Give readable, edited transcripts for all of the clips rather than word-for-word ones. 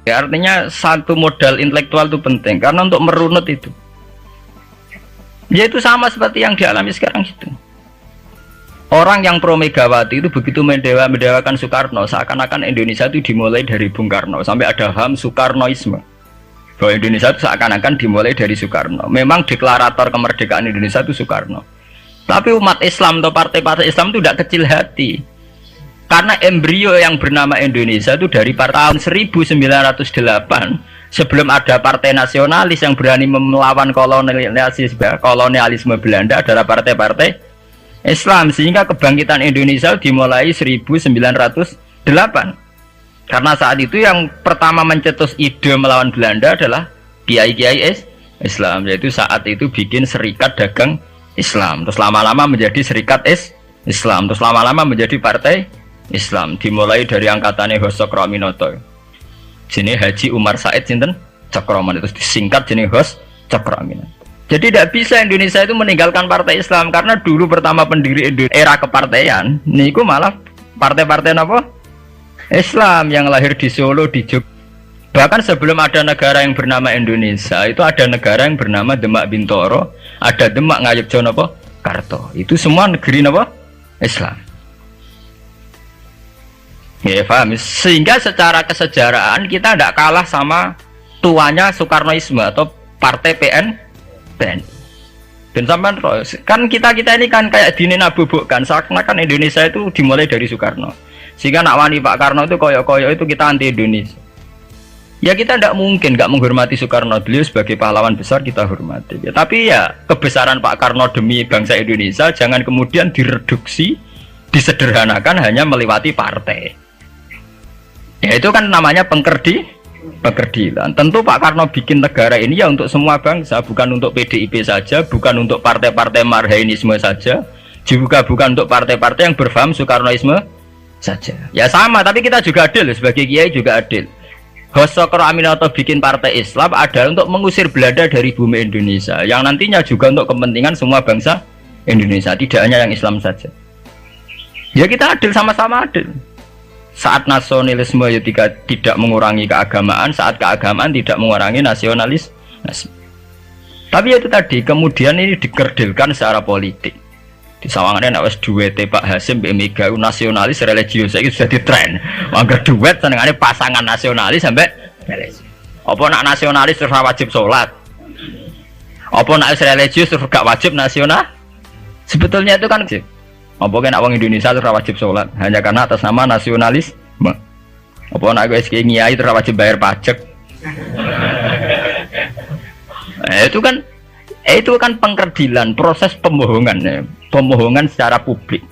Ya, artinya satu modal intelektual itu penting karena untuk merunut itu. Ya itu sama seperti yang dialami sekarang itu. Orang yang pro Megawati itu begitu mendewakan Soekarno, seakan-akan Indonesia itu dimulai dari Bung Karno, sampai ada paham Soekarnoisme. Bahwa Indonesia itu seakan-akan dimulai dari Soekarno. Memang deklarator kemerdekaan Indonesia itu Soekarno. Tapi umat Islam atau partai-partai Islam itu tidak kecil hati. Karena embrio yang bernama Indonesia itu dari tahun 1908, sebelum ada partai nasionalis yang berani melawan kolonialisme Belanda adalah partai-partai Islam, sehingga kebangkitan Indonesia dimulai 1908. Karena saat itu yang pertama mencetus ide melawan Belanda adalah kiai-kiai Islam, yaitu saat itu bikin serikat dagang Islam, terus lama-lama menjadi serikat Islam, terus lama-lama menjadi partai Islam, dimulai dari angkatannya Hos Cokroaminoto. Sini Haji Umar Said sinten Cokroaminoto, itu disingkat jenis Hos Cokroaminoto. Jadi tidak bisa Indonesia itu meninggalkan partai Islam, karena dulu pertama pendiri era kepartaian niku malah partai-partai apa? Islam yang lahir di Solo, di Jogja. Bahkan sebelum ada negara yang bernama Indonesia, itu ada negara yang bernama Demak Bintoro, ada Demak Ngayogyakarta apa? Karto. Itu semua negeri apa? Islam. Ya paham, sehingga secara kesejarahan kita tidak kalah sama tuanya Soekarnoisme atau partai PNI. Dan sampai kan kita ini kan kayak dinabubukkan seakan-akan Indonesia itu dimulai dari Soekarno, sehingga nak wani Pak Karno itu koyok-koyok itu kita anti Indonesia. Ya kita tidak mungkin nggak menghormati Soekarno, beliau sebagai pahlawan besar kita hormati ya, tapi ya kebesaran Pak Karno demi bangsa Indonesia jangan kemudian direduksi, disederhanakan hanya melewati partai. Ya itu kan namanya pengkerdilan. Tentu Pak Karno bikin negara ini ya untuk semua bangsa, bukan untuk PDIP saja, bukan untuk partai-partai marhainisme saja, juga bukan untuk partai-partai yang berfaham Soekarnoisme saja. Ya sama, tapi kita juga adil, sebagai kiai juga adil. Hos Cokroaminoto bikin partai Islam adalah untuk mengusir Belanda dari bumi Indonesia, yang nantinya juga untuk kepentingan semua bangsa Indonesia, tidak hanya yang Islam saja. Ya kita adil, sama-sama adil. Saat nasionalisme ya tidak mengurangi keagamaan, saat keagamaan tidak mengurangi nasionalis. Tapi itu tadi kemudian ini dikerdilkan secara politik. Di sawangannya nak wis duet Pak Hasim Mbak Mega nasionalis religius itu sudah ditren. Mangger duet senengane pasangan nasionalis sampai religius. Apa nak nasionalis terus wajib sholat? Apa nak religius terus gak wajib nasional? Sebetulnya itu kan apa kena orang Indonesia itu wajib sholat hanya karena atas nama nasionalisme. Apa nak guys kiai itu wajib bayar pajak. Itu kan pengkerdilan, proses pembohongan ya. Pembohongan secara publik.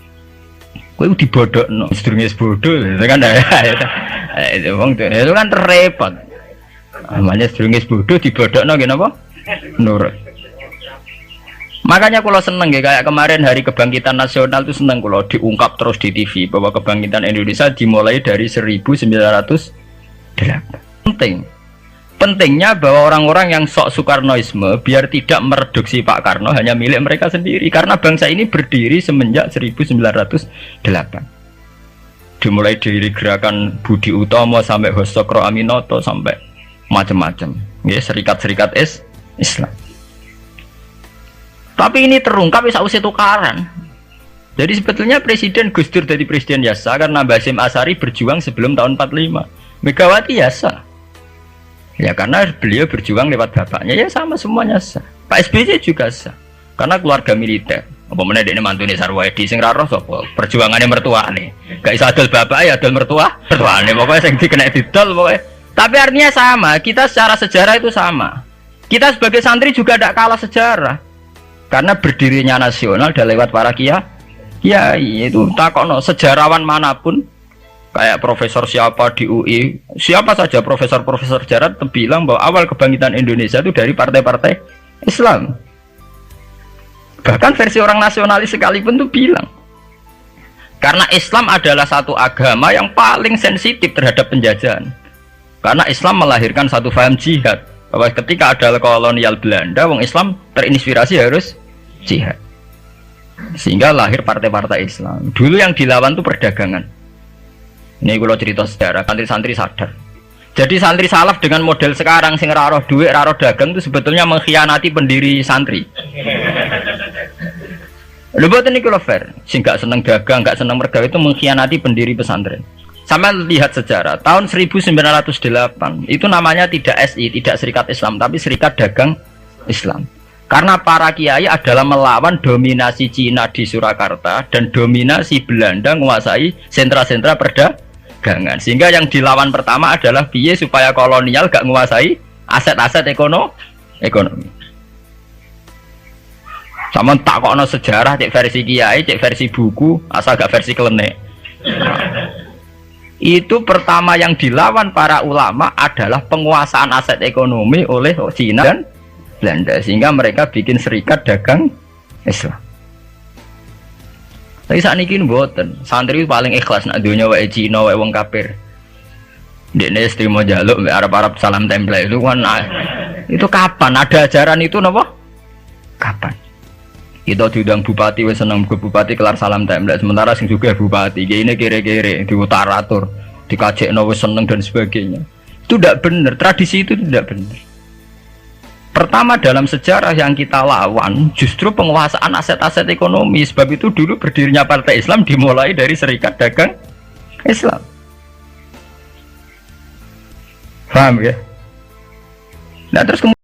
Kowe dibodokno, sedurunge bodoh itu kan itu kan repot. Namanya sedurunge bodoh dibodokno nggih napa? Nurut. Makanya kalau seneng ya, kayak kemarin Hari Kebangkitan Nasional itu seneng kalau diungkap terus di TV bahwa kebangkitan Indonesia dimulai dari 1908. Pentingnya bahwa orang-orang yang sok Soekarnoisme biar tidak mereduksi Pak Karno hanya milik mereka sendiri, karena bangsa ini berdiri semenjak 1908. Dimulai dari gerakan Budi Utomo sampai Hos Cokroaminoto sampai macam-macam, ya serikat-serikat Islam. Tapi ini terungkap sausé tukaran. Jadi sebetulnya Presiden Gus Dur jadi presiden biasa karena Basim Asari berjuang sebelum tahun 45. Megawati biasa. Ya karena beliau berjuang lewat bapaknya, ya sama semuanya sah. Pak SBY juga sah. Karena keluarga militer. Apa meneh dekne mantune Sarwaedi sing ra roh sapa? Perjuangannya mertuane. Gak iso adol bapak ya adol mertuane. Pokoknya sing dikena didol pokoknya. Tapi artinya sama, kita secara sejarah itu sama. Kita sebagai santri juga tidak kalah sejarah. Karena berdirinya nasional udah lewat para kiai itu takokno sejarawan manapun kayak profesor siapa di UI, siapa saja profesor sejarah bilang bahwa awal kebangkitan Indonesia itu dari partai-partai Islam. Bahkan versi orang nasionalis sekalipun tuh bilang karena Islam adalah satu agama yang paling sensitif terhadap penjajahan. Karena Islam melahirkan satu paham jihad, bahwa ketika ada kolonial Belanda, wong Islam terinspirasi harus jihad, sehingga lahir partai-partai Islam. Dulu yang dilawan tuh perdagangan. Ini kalau cerita sejarah, santri-santri sadar Jadi santri salaf dengan model sekarang sing ora roh duit, ora roh dagang itu sebetulnya mengkhianati pendiri santri. Lho mboten niku lho fair. Sing gak seneng dagang, gak seneng mergawe itu mengkhianati pendiri pesantren. Sama lihat sejarah, tahun 1908 itu namanya tidak SI, tidak Serikat Islam, tapi Serikat Dagang Islam. Karena para kiai adalah melawan dominasi Cina di Surakarta dan dominasi Belanda menguasai sentra-sentra perdagangan. Sehingga yang dilawan pertama adalah piye supaya kolonial gak menguasai aset-aset ekonomi. Sama takokno sejarah cek versi kiai, cek versi buku, asal gak versi klenek. Itu pertama yang dilawan para ulama adalah penguasaan aset ekonomi oleh Cina dan Belanda, sehingga mereka bikin Serikat Dagang Islam. Tapi saat ini mboten, santri paling ikhlas nak dunia wae Cina wae wong kafir. Dekne istimewa jaluk Arab-Arab salam tempel itu kan itu kapan ada ajaran itu napa? Kapan? Kita diundang bupati wis seneng bupati kelar salam tempel, sementara sing juga bupati ini kere-kere diutaratur, dikajekno wis seneng dan sebagainya. Itu tidak benar, tradisi itu tidak benar. Pertama dalam sejarah yang kita lawan justru penguasaan aset-aset ekonomi. Sebab itu dulu berdirinya Partai Islam dimulai dari Serikat Dagang Islam. Paham ya? Nah terus kemudian